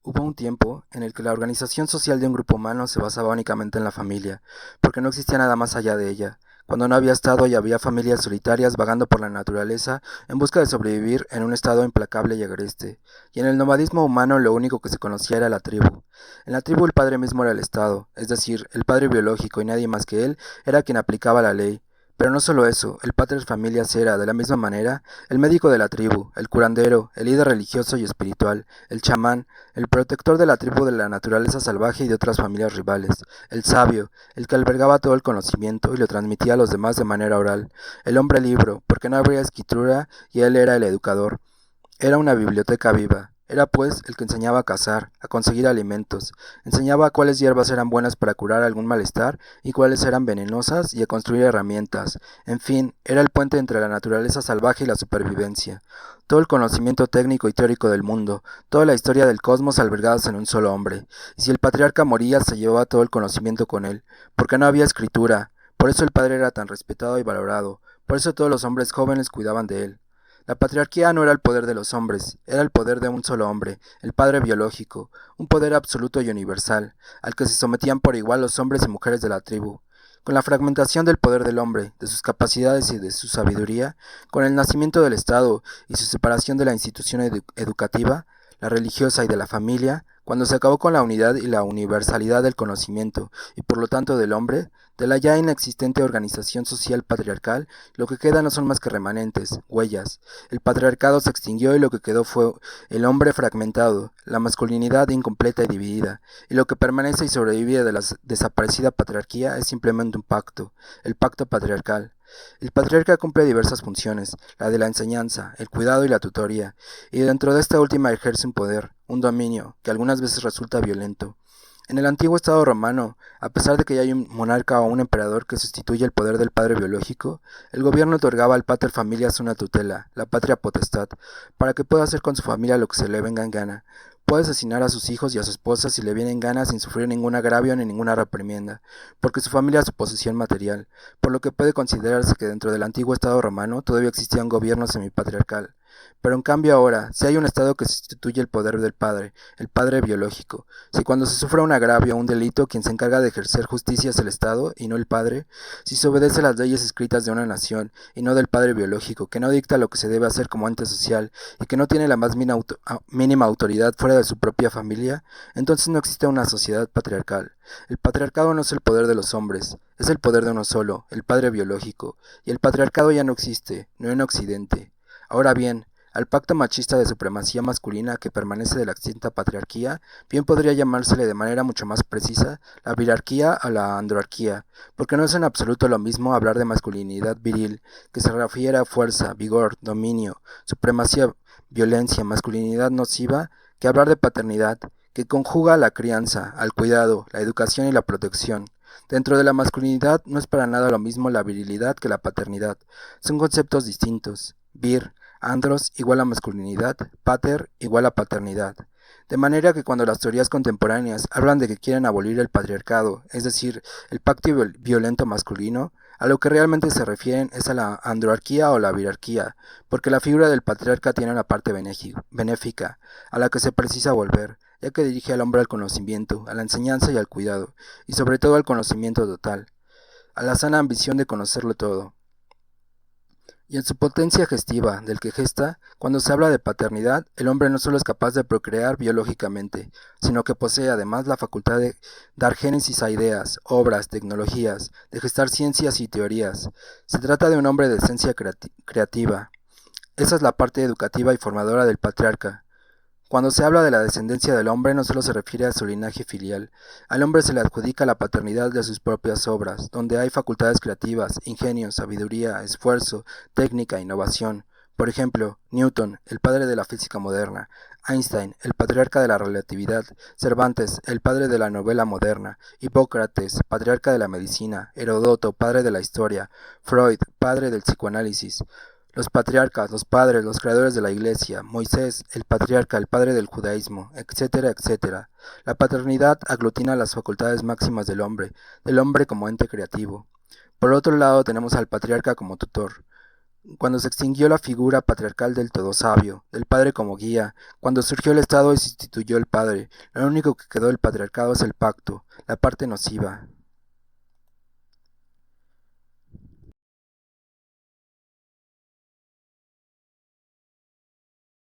Hubo un tiempo en el que la organización social de un grupo humano se basaba únicamente en la familia, porque no existía nada más allá de ella, cuando no había Estado y había familias solitarias vagando por la naturaleza en busca de sobrevivir en un estado implacable y agreste. Y en el nomadismo humano lo único que se conocía era la tribu. En la tribu el padre mismo era el Estado, es decir, el padre biológico y nadie más que él era quien aplicaba la ley. Pero no solo eso, el pater familias era, de la misma manera, el médico de la tribu, el curandero, el líder religioso y espiritual, el chamán, el protector de la tribu de la naturaleza salvaje y de otras familias rivales, el sabio, el que albergaba todo el conocimiento y lo transmitía a los demás de manera oral, el hombre libro, porque no había escritura y él era el educador. Era una biblioteca viva. Era pues el que enseñaba a cazar, a conseguir alimentos, enseñaba cuáles hierbas eran buenas para curar algún malestar y cuáles eran venenosas y a construir herramientas. En fin, era el puente entre la naturaleza salvaje y la supervivencia. Todo el conocimiento técnico y teórico del mundo, toda la historia del cosmos albergados en un solo hombre. Y si el patriarca moría, se llevaba todo el conocimiento con él, porque no había escritura. Por eso el padre era tan respetado y valorado. Por eso todos los hombres jóvenes cuidaban de él. La patriarquía no era el poder de los hombres, era el poder de un solo hombre, el padre biológico, un poder absoluto y universal, al que se sometían por igual los hombres y mujeres de la tribu. Con la fragmentación del poder del hombre, de sus capacidades y de su sabiduría, con el nacimiento del Estado y su separación de la institución educativa, la religiosa y de la familia, cuando se acabó con la unidad y la universalidad del conocimiento, y por lo tanto del hombre, de la ya inexistente organización social patriarcal, lo que queda no son más que remanentes, huellas. El patriarcado se extinguió y lo que quedó fue el hombre fragmentado, la masculinidad incompleta y dividida, y lo que permanece y sobrevive de la desaparecida patriarquía es simplemente un pacto, el pacto patriarcal. El patriarca cumple diversas funciones, la de la enseñanza, el cuidado y la tutoría, y dentro de esta última ejerce un poder, un dominio, que algunas veces resulta violento. En el antiguo Estado romano, a pesar de que ya hay un monarca o un emperador que sustituye el poder del padre biológico, el gobierno otorgaba al pater familias una tutela, la patria potestad, para que pueda hacer con su familia lo que se le venga en gana. Puede asesinar a sus hijos y a su esposa si le viene en gana sin sufrir ningún agravio ni ninguna reprimienda, porque su familia es su posesión material, por lo que puede considerarse que dentro del antiguo Estado romano todavía existía un gobierno semipatriarcal. Pero en cambio ahora, si hay un Estado que sustituye el poder del padre, el padre biológico, si cuando se sufra un agravio o un delito quien se encarga de ejercer justicia es el Estado y no el padre, si se obedece las leyes escritas de una nación y no del padre biológico, que no dicta lo que se debe hacer como ente social y que no tiene la más mínima autoridad fuera de su propia familia, entonces no existe una sociedad patriarcal. El patriarcado no es el poder de los hombres, es el poder de uno solo, el padre biológico, y el patriarcado ya no existe, no en Occidente. Ahora bien, al pacto machista de supremacía masculina que permanece de la extinta patriarquía, bien podría llamársele de manera mucho más precisa la virarquía o la androarquía, porque no es en absoluto lo mismo hablar de masculinidad viril, que se refiere a fuerza, vigor, dominio, supremacía, violencia, masculinidad nociva, que hablar de paternidad, que conjuga la crianza, al cuidado, la educación y la protección. Dentro de la masculinidad no es para nada lo mismo la virilidad que la paternidad, son conceptos distintos. Vir, andros igual a masculinidad, pater igual a paternidad. De manera que cuando las teorías contemporáneas hablan de que quieren abolir el patriarcado, es decir, el pacto violento masculino, a lo que realmente se refieren es a la androarquía o la virarquía, porque la figura del patriarca tiene una parte benéfica, a la que se precisa volver, ya que dirige al hombre al conocimiento, a la enseñanza y al cuidado, y sobre todo al conocimiento total, a la sana ambición de conocerlo todo. Y en su potencia gestiva, del que gesta, cuando se habla de paternidad, el hombre no solo es capaz de procrear biológicamente, sino que posee además la facultad de dar génesis a ideas, obras, tecnologías, de gestar ciencias y teorías. Se trata de un hombre de esencia creativa. Esa es la parte educativa y formadora del patriarca. Cuando se habla de la descendencia del hombre no solo se refiere a su linaje filial, al hombre se le adjudica la paternidad de sus propias obras, donde hay facultades creativas, ingenio, sabiduría, esfuerzo, técnica, innovación. Por ejemplo, Newton, el padre de la física moderna; Einstein, el patriarca de la relatividad; Cervantes, el padre de la novela moderna; Hipócrates, patriarca de la medicina; Herodoto, padre de la historia; Freud, padre del psicoanálisis. Los patriarcas, los padres, los creadores de la Iglesia; Moisés, el patriarca, el padre del judaísmo, etcétera, etcétera. La paternidad aglutina las facultades máximas del hombre como ente creativo. Por otro lado tenemos al patriarca como tutor. Cuando se extinguió la figura patriarcal del todo sabio, del padre como guía, cuando surgió el Estado y se instituyó el padre, lo único que quedó del patriarcado es el pacto, la parte nociva.